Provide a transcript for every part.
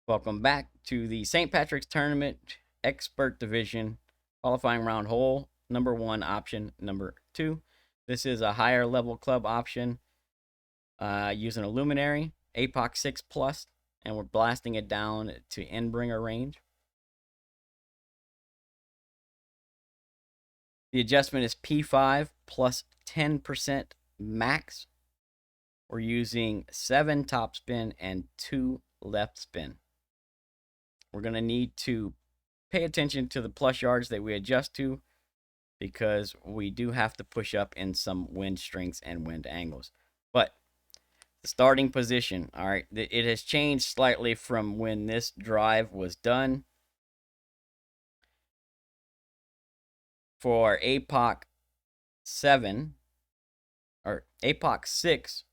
Welcome back to the St. Patrick's Tournament Expert Division qualifying round hole number 1, option number 2. This is a higher level club option using a luminary, APOC 6 plus, and we're blasting it down to Endbringer range. The adjustment is P5 plus 10% max. We're using 7 top spin and 2 left spin. We're going to need to pay attention to the plus yards that we adjust to because we do have to push up in some wind strengths and wind angles. But the starting position, all right, it has changed slightly from when this drive was done. For APOC 7 or APOC 6,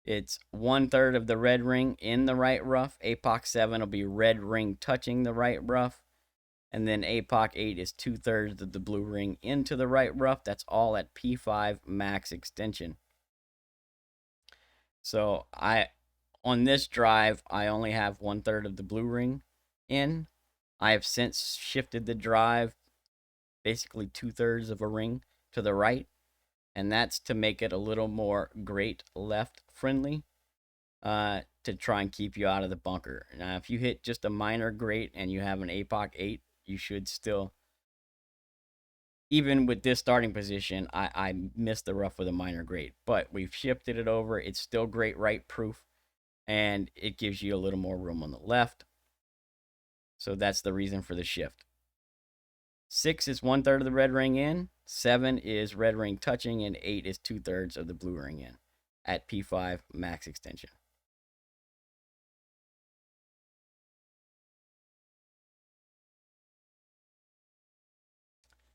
it's 1/3 of the red ring in the right rough. APOC 7 will be red ring touching the right rough. And then APOC 8 is 2/3 of the blue ring into the right rough. That's all at P5 max extension. So on this drive, I only have 1/3 of the blue ring in. I have since shifted the drive basically 2/3 of a ring to the right. And that's to make it a little more great left friendly to try and keep you out of the bunker. Now, if you hit just a minor great and you have an APOC 8, you should still, even with this starting position, I missed the rough with a minor great. But we've shifted it over. It's still great right proof, and it gives you a little more room on the left. So that's the reason for the shift. 6 is 1/3 of the red ring in, 7 is red ring touching, and 8 is 2/3 of the blue ring in at P5 max extension.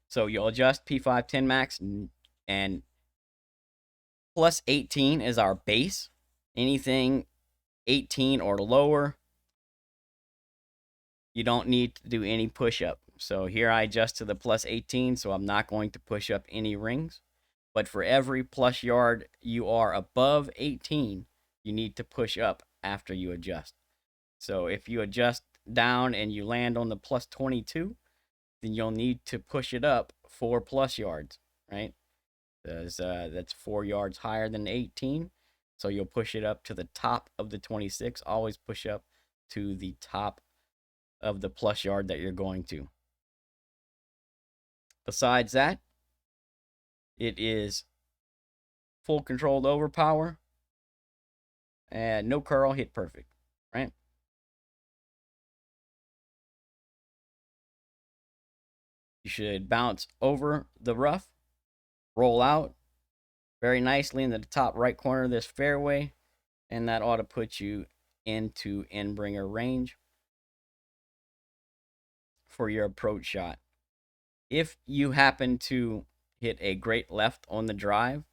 So you'll adjust P5 10 max, and plus 18 is our base. Anything 18 or lower, you don't need to do any push up. So here I adjust to the plus 18, so I'm not going to push up any rings. But for every plus yard you are above 18, you need to push up after you adjust. So if you adjust down and you land on the plus 22, then you'll need to push it up 4 plus yards, right? Because that's 4 yards higher than 18. So you'll push it up to the top of the 26. Always push up to the top of the plus yard that you're going to. Besides that, it is full controlled overpower and no curl, hit perfect, right? You should bounce over the rough, roll out very nicely into the top right corner of this fairway, and that ought to put you into Endbringer range for your approach shot. If you happen to hit a great left on the drive,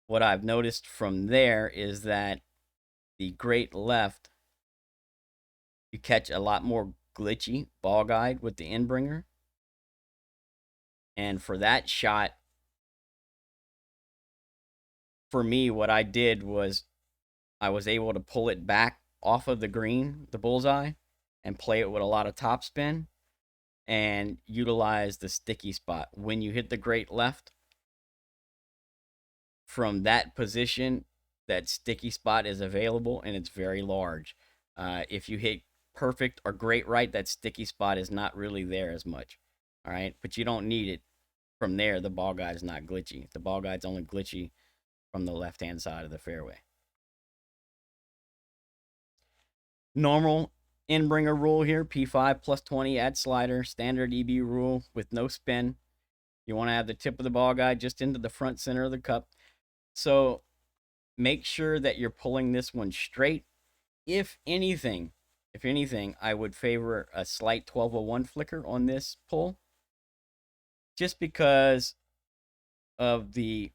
what I've noticed from there is that the great left, you catch a lot more glitchy ball guide with the Endbringer. And for that shot, for me, what I did was I was able to pull it back off of the green, the bullseye, and play it with a lot of topspin and utilize the sticky spot. When you hit the great left, from that position, that sticky spot is available and it's very large. If you hit perfect or great right, that sticky spot is not really there as much. All right, but you don't need it from there. The ball guide is not glitchy. The ball guide's only glitchy from the left-hand side of the fairway. Normal Endbringer rule here, P5 plus 20 add slider, standard EB rule with no spin. You want to have the tip of the ball guide just into the front center of the cup. So make sure that you're pulling this one straight. If anything, I would favor a slight 1201 flicker on this pull, just because of the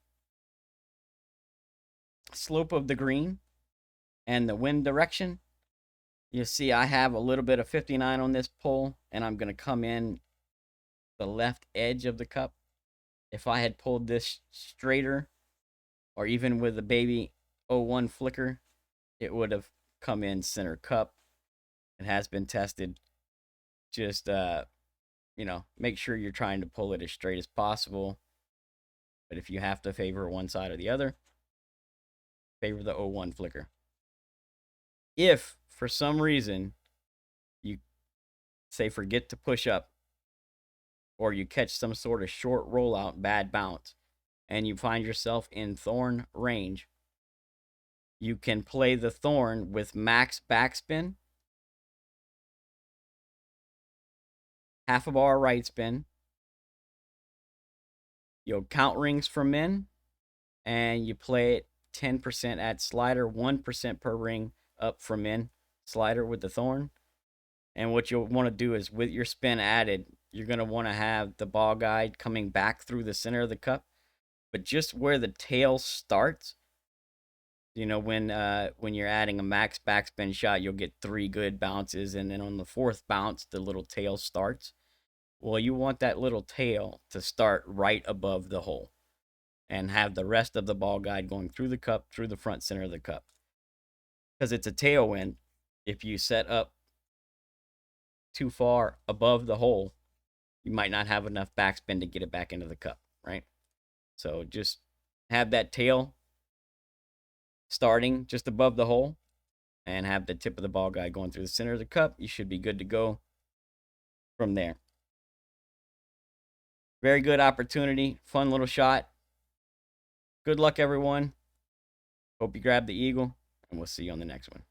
slope of the green and the wind direction. You see I have a little bit of 59 on this pull, and I'm going to come in the left edge of the cup. If I had pulled this straighter, or even with the baby 01 flicker, it would have come in center cup. It has been tested. Just you know, make sure you're trying to pull it as straight as possible. But if you have to favor one side or the other, favor the 01 flicker. If for some reason you say forget to push up, or you catch some sort of short rollout, bad bounce, and you find yourself in thorn range, you can play the thorn with max backspin, half a bar right spin. You'll count rings for min, and you play it 10% at slider, 1% per ring up from min slider with the thorn. And what you'll want to do is, with your spin added, you're going to want to have the ball guide coming back through the center of the cup, but just where the tail starts. You know, when you're adding a max backspin shot, you'll get 3 good bounces, and then on the 4th bounce, the little tail starts. Well, you want that little tail to start right above the hole and have the rest of the ball guide going through the cup, through the front center of the cup. Because it's a tailwind. If you set up too far above the hole, you might not have enough backspin to get it back into the cup, right? So just have that tail starting just above the hole and have the tip of the ball guide going through the center of the cup. You should be good to go from there. Very good opportunity. Fun little shot. Good luck, everyone. Hope you grab the eagle, and we'll see you on the next one.